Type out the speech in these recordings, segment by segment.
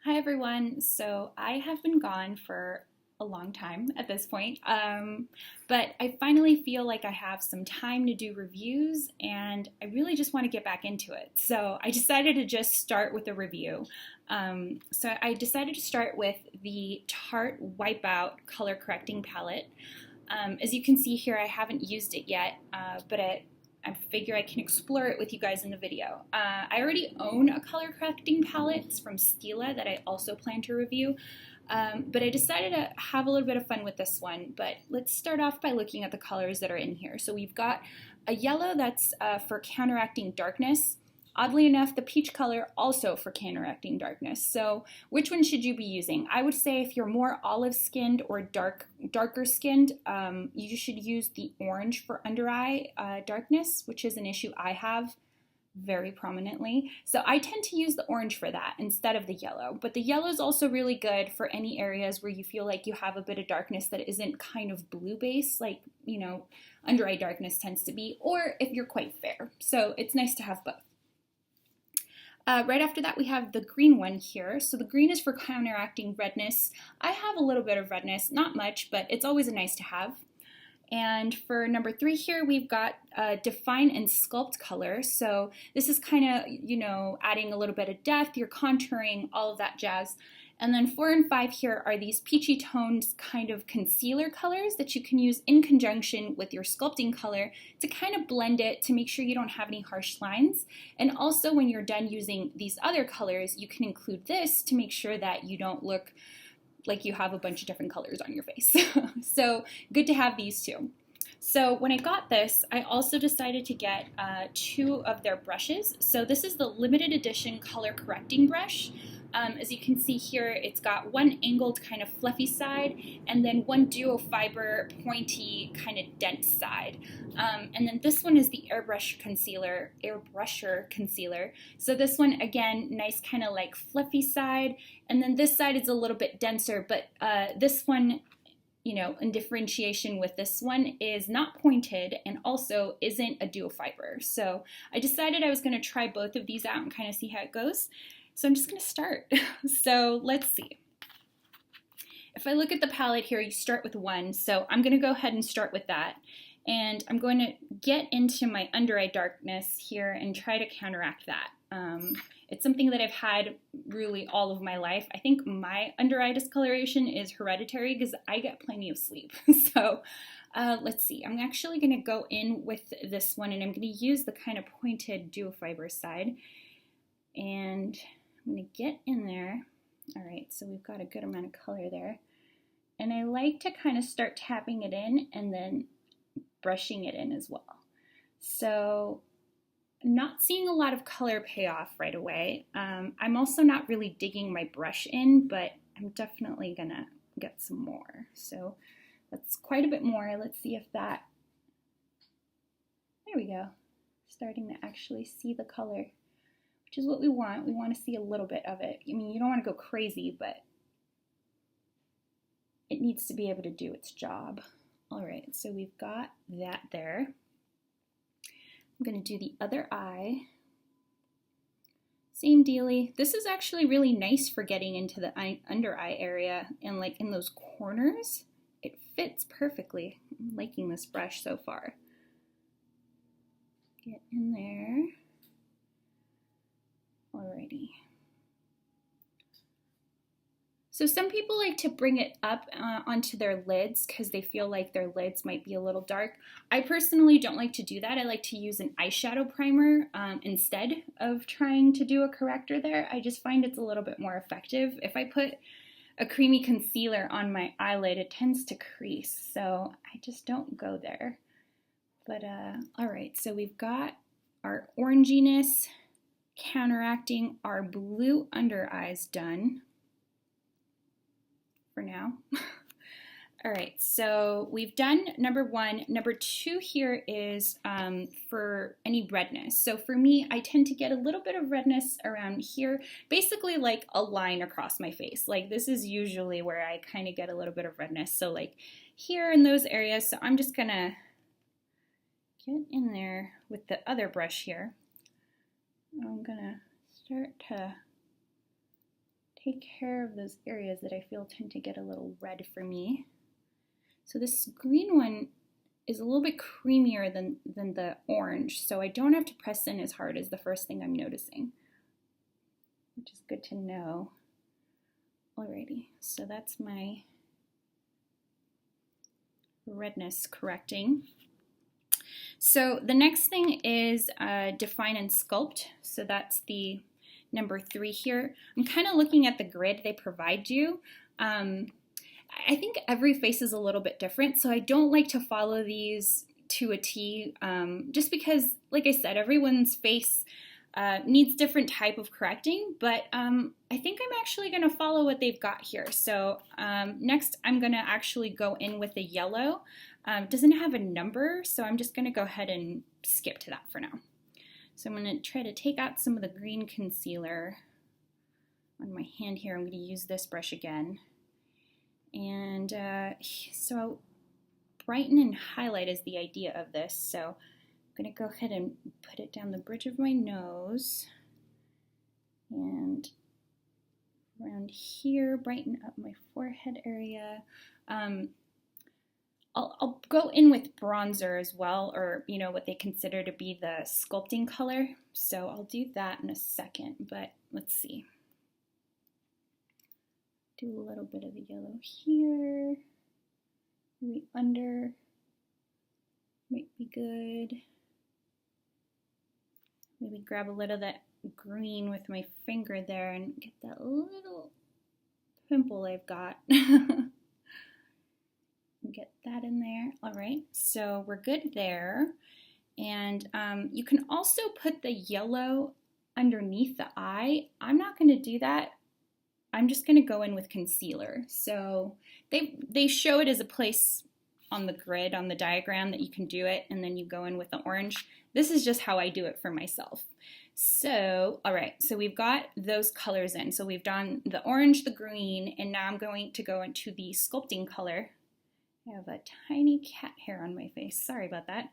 Hi everyone. So I have been gone for a long time at this point, but I finally feel like I have some time to do reviews and I really just want to get back into it. So I decided to just start with a review. So I decided to start with the Tarte Wipeout color correcting palette. As you can see here, I haven't used it yet, but I figure I can explore it with you guys in the video. I already own a color correcting palette. It's from Stila that I also plan to review. But I decided to have a little bit of fun with this one. But let's start off by looking at the colors that are in here. So we've got a yellow that's for counteracting darkness. Oddly enough, the peach color also for counteracting darkness. So which one should you be using? I would say if you're more olive skinned or darker skinned, you should use the orange for under eye darkness, which is an issue I have very prominently. So I tend to use the orange for that instead of the yellow. But the yellow is also really good for any areas where you feel like you have a bit of darkness that isn't kind of blue based, like, under eye darkness tends to be, or if you're quite fair. So it's nice to have both. Right after that, we have the green one here. So the green is for counteracting redness. I have a little bit of redness, not much, but it's always a nice to have. And for number 3 here, we've got define and sculpt color. So this is kind of, adding a little bit of depth, you're contouring, all of that jazz. And then 4 and 5 here are these peachy tones kind of concealer colors that you can use in conjunction with your sculpting color to kind of blend it to make sure you don't have any harsh lines. And also when you're done using these other colors, you can include this to make sure that you don't look like you have a bunch of different colors on your face. So good to have these two. So when I got this, I also decided to get 2 of their brushes. So this is the limited edition color correcting brush. As you can see here, it's got one angled kind of fluffy side and then one duo fiber pointy kind of dense side. And then this one is the airbrusher concealer. So this one, again, nice kind of like fluffy side. And then this side is a little bit denser, but this one, in differentiation with this one, is not pointed and also isn't a duo fiber. So I decided I was going to try both of these out and kind of see how it goes. So I'm just going to start. So let's see. If I look at the palette here, you start with 1. So I'm going to go ahead and start with that. And I'm going to get into my under eye darkness here and try to counteract that. It's something that I've had really all of my life. I think my under eye discoloration is hereditary because I get plenty of sleep. So let's see. I'm actually going to go in with this one and I'm going to use the kind of pointed duo fiber side. And I'm going to get in there. All right, so we've got a good amount of color there. And I like to kind of start tapping it in and then brushing it in as well. So not seeing a lot of color payoff right away. I'm also not really digging my brush in, but I'm definitely going to get some more. So that's quite a bit more. Let's see if that, there we go. Starting to actually see the color, which is what we want. We want to see a little bit of it. I mean, you don't want to go crazy, but it needs to be able to do its job. All right, so we've got that there. I'm going to do the other eye. Same dealy. This is actually really nice for getting into the under eye area and like in those corners. It fits perfectly. I'm liking this brush so far. Get in there. Alrighty. So some people like to bring it up onto their lids because they feel like their lids might be a little dark. I personally don't like to do that. I like to use an eyeshadow primer instead of trying to do a corrector there. I just find it's a little bit more effective. If I put a creamy concealer on my eyelid, it tends to crease, so I just don't go there. But all right, so we've got our oranginess counteracting our blue under eyes done for now. All right, so we've done number 1. Number 2 here is for any redness. So for me, I tend to get a little bit of redness around here, basically like a line across my face. Like this is usually where I kind of get a little bit of redness. So like here in those areas. So I'm just gonna get in there with the other brush here. I'm gonna start to take care of those areas that I feel tend to get a little red for me. So this green one is a little bit creamier than the orange, so I don't have to press in as hard as the first thing I'm noticing, which is good to know. Alrighty, so that's my redness correcting. So the next thing is define and sculpt. So that's the number 3 here. I'm kind of looking at the grid they provide you. I think every face is a little bit different, so I don't like to follow these to a T, just because, like I said, everyone's face needs different type of correcting, but I think I'm actually going to follow what they've got here. So next I'm going to actually go in with the yellow. Doesn't have a number, so I'm just going to go ahead and skip to that for now. So I'm going to try to take out some of the green concealer on my hand here. I'm going to use this brush again. And so brighten and highlight is the idea of this. So I'm going to go ahead and put it down the bridge of my nose. And around here, brighten up my forehead area. I'll go in with bronzer as well, or you know what they consider to be the sculpting color. So I'll do that in a second, but let's see. Do a little bit of the yellow here, maybe under, might be good. Maybe grab a little of that green with my finger there and get that little pimple I've got. Get that in there. All right, so we're good there. And you can also put the yellow underneath the eye. I'm not going to do that. I'm just going to go in with concealer. So they show it as a place on the grid, on the diagram, that you can do it, and then you go in with the orange. This is just how I do it for myself. So, all right, so we've got those colors in. So we've done the orange, the green, and now I'm going to go into the sculpting color. I have a tiny cat hair on my face. Sorry about that.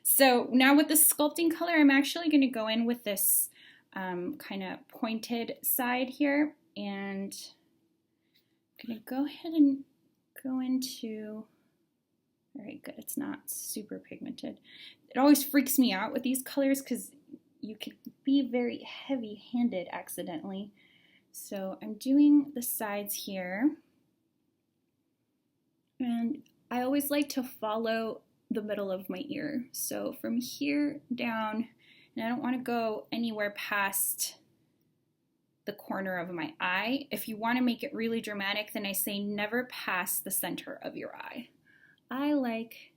So now with the sculpting color, I'm actually going to go in with this kind of pointed side here, and I'm going to go ahead and go into, all right, good, it's not super pigmented. It always freaks me out with these colors because you can be very heavy-handed accidentally. So I'm doing the sides here, and I always like to follow the middle of my ear. So from here down, and I don't want to go anywhere past the corner of my eye. If you want to make it really dramatic, then I say never pass the center of your eye. I like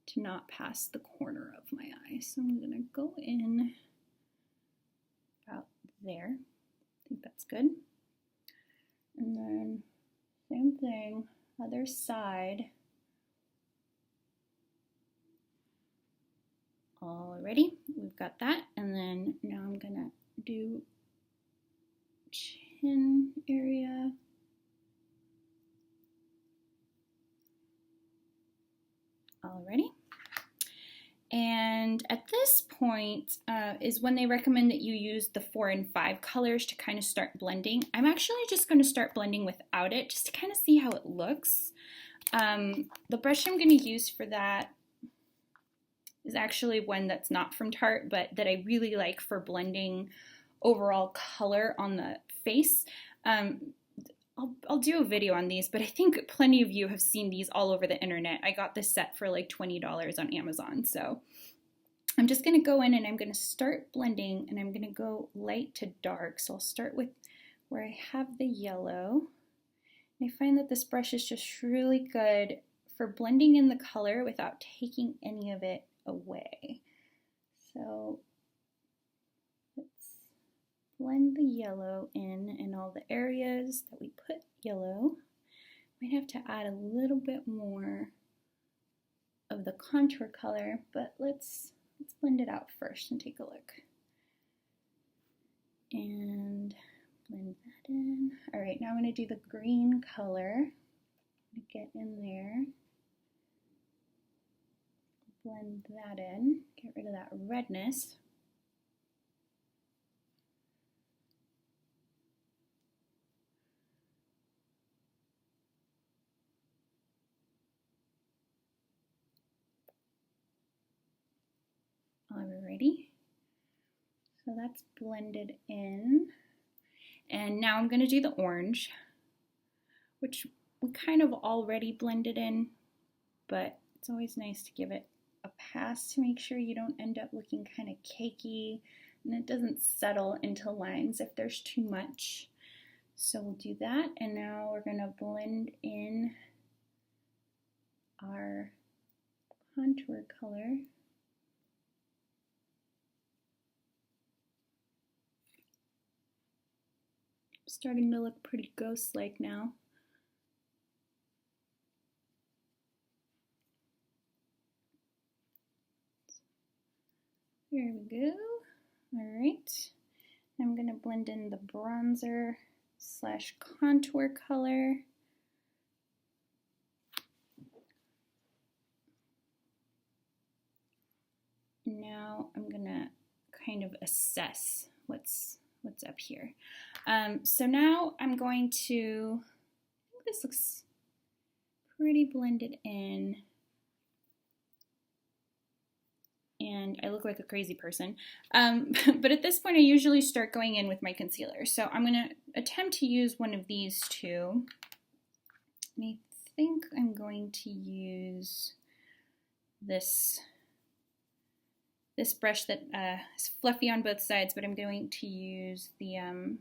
to not pass the corner of my eye. So I'm going to go in about there. I think that's good. And then same thing, other side. Alrighty, we've got that. And then now I'm going to do chin area. Alrighty. And at this point is when they recommend that you use the 4 and 5 colors to kind of start blending. I'm actually just going to start blending without it just to kind of see how it looks. The brush I'm going to use for that is actually one that's not from Tarte, but that I really like for blending overall color on the face. I'll do a video on these, but I think plenty of you have seen these all over the internet. I got this set for like $20 on Amazon. So I'm just going to go in and I'm going to start blending, and I'm going to go light to dark. So I'll start with where I have the yellow. And I find that this brush is just really good for blending in the color without taking any of it away. So let's blend the yellow in all the areas that we put yellow. Might have to add a little bit more of the contour color, but let's blend it out first and take a look. And blend that in. All right, now I'm going to do the green color. Get in there. Blend that in, get rid of that redness. Alrighty, so that's blended in. And now I'm going to do the orange, which we kind of already blended in, but it's always nice to give it a pass to make sure you don't end up looking kind of cakey and it doesn't settle into lines if there's too much. So we'll do that, and now we're going to blend in our contour color. Starting to look pretty ghost-like now. There we go. All right. I'm going to blend in the bronzer slash contour color. Now I'm going to kind of assess what's up here. So now I'm going to, I think this looks pretty blended in, and I look like a crazy person, but at this point I usually start going in with my concealer. So I'm going to attempt to use one of these two, and I think I'm going to use this brush that is fluffy on both sides, but I'm going to use the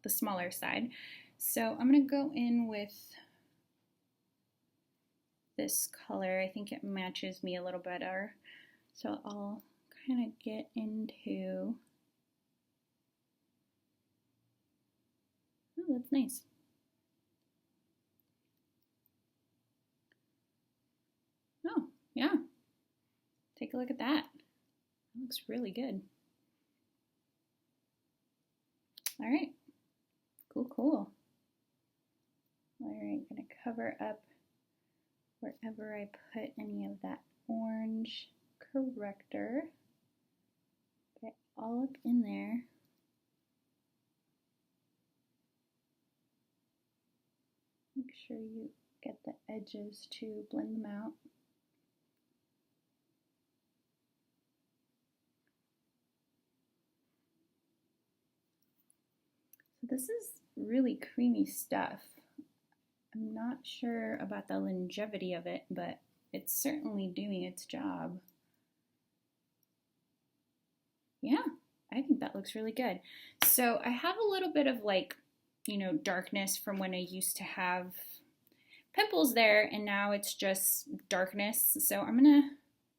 smaller side. So I'm going to go in with this color. I think it matches me a little better. So I'll kind of get into, oh, that's nice. Oh, yeah. Take a look at that. Looks really good. All right, cool. All right, gonna cover up wherever I put any of that orange corrector. Get all up in there. Make sure you get the edges to blend them out. This is really creamy stuff. I'm not sure about the longevity of it, but it's certainly doing its job. Yeah, I think that looks really good. So I have a little bit of like, you know, darkness from when I used to have pimples there, and now it's just darkness. So I'm gonna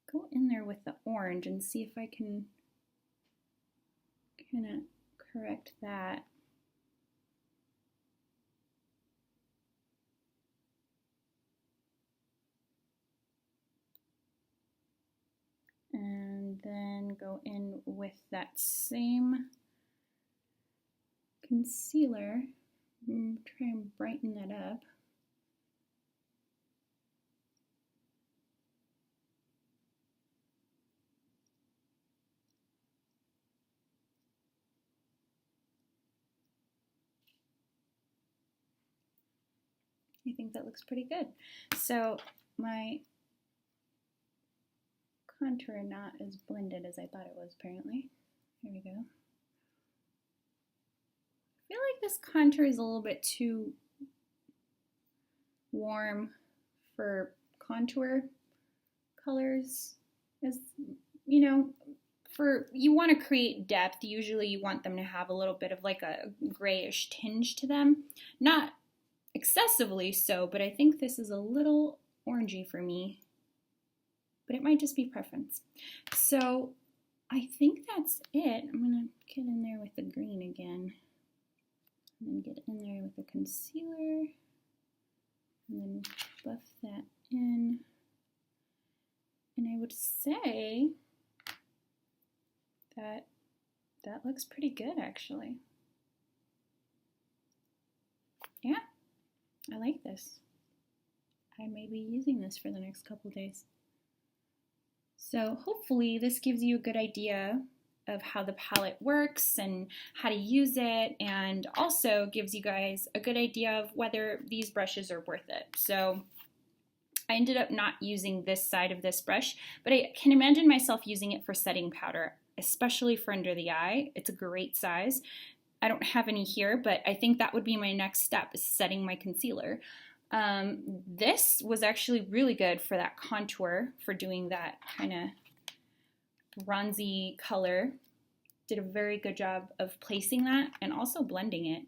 go in there with the orange and see if I can kind of correct that. And then go in with that same concealer and try and brighten that up. I think that looks pretty good. So my contour not as blended as I thought it was, apparently. There we go. I feel like this contour is a little bit too warm for contour colors. As you know, you want to create depth, usually you want them to have a little bit of like a grayish tinge to them. Not excessively so, but I think this is a little orangey for me. But it might just be preference. So I think that's it. I'm gonna get in there with the green again. And then get in there with the concealer. And then buff that in. And I would say that that looks pretty good, actually. Yeah, I like this. I may be using this for the next couple days. So hopefully this gives you a good idea of how the palette works and how to use it, and also gives you guys a good idea of whether these brushes are worth it. So I ended up not using this side of this brush, but I can imagine myself using it for setting powder, especially for under the eye. It's a great size. I don't have any here, but I think that would be my next step, is setting my concealer. This was actually really good for that contour, for doing that kind of bronzy color. Did a very good job of placing that and also blending it.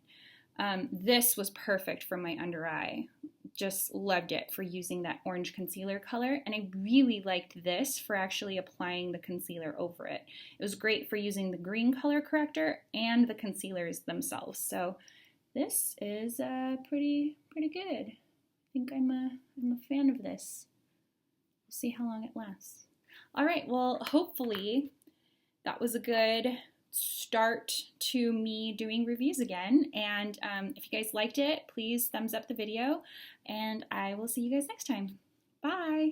This was perfect for my under eye. Just loved it for using that orange concealer color, and I really liked this for actually applying the concealer over it. It was great for using the green color corrector and the concealers themselves. So this is pretty good. I think I'm a fan of this. We'll see how long it lasts. All right, well, hopefully that was a good start to me doing reviews again. And if you guys liked it, please thumbs up the video, and I will see you guys next time. Bye!